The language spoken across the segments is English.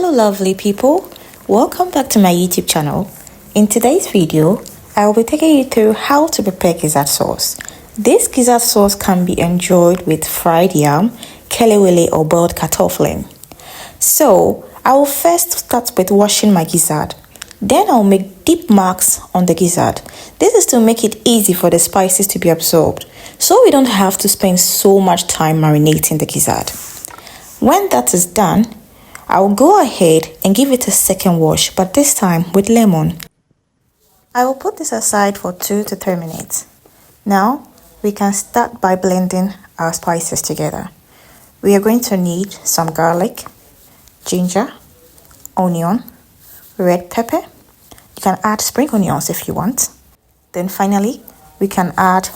Hello lovely people, welcome back to my YouTube channel. In today's video, I will be taking you through how to prepare gizzard sauce. This gizzard sauce can be enjoyed with fried yam, kelewele or boiled kartoffeln. So, I will first start with washing my gizzard. Then I'll make deep marks on the gizzard. This is to make it easy for the spices to be absorbed, so we don't have to spend so much time marinating the gizzard. When that is done, I will go ahead and give it a second wash, but this time with lemon. I will put this aside for 2 to 3 minutes. Now, we can start by blending our spices together. We are going to need some garlic, ginger, onion, red pepper. You can add spring onions if you want. Then finally, we can add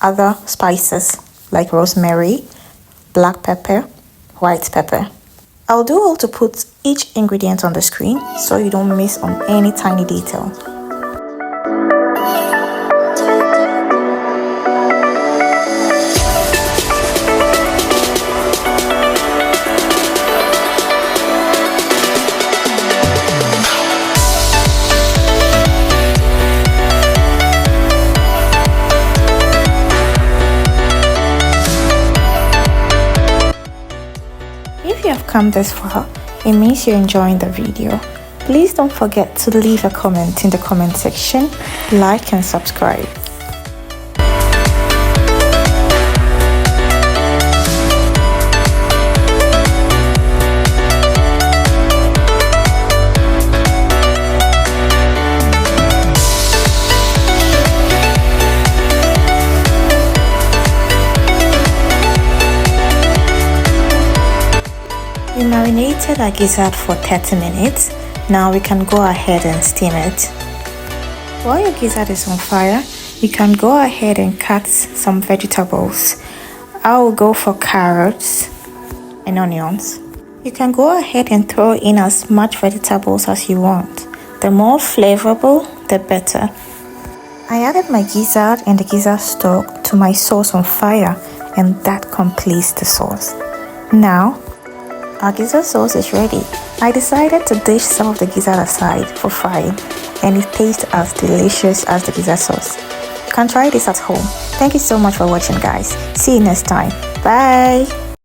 other spices like rosemary, black pepper, white pepper. I'll do all to put each ingredient on the screen so you don't miss on any tiny detail. If you have come this far, it means you're enjoying the video. Please don't forget to leave a comment in the comment section, like and subscribe. We marinated our gizzard for 30 minutes. Now we can go ahead and steam it. While your gizzard is on fire, you can go ahead and cut some vegetables. I will go for carrots and onions. You can go ahead and throw in as much vegetables as you want. The more flavorful, the better. I added my gizzard and the gizzard stock to my sauce on fire, and that completes the sauce. Now, our gizzard sauce is ready. I decided to dish some of the gizzard aside for frying, and it tastes as delicious as the gizzard sauce. You can try this at home. Thank you so much for watching, guys. See you next time. Bye.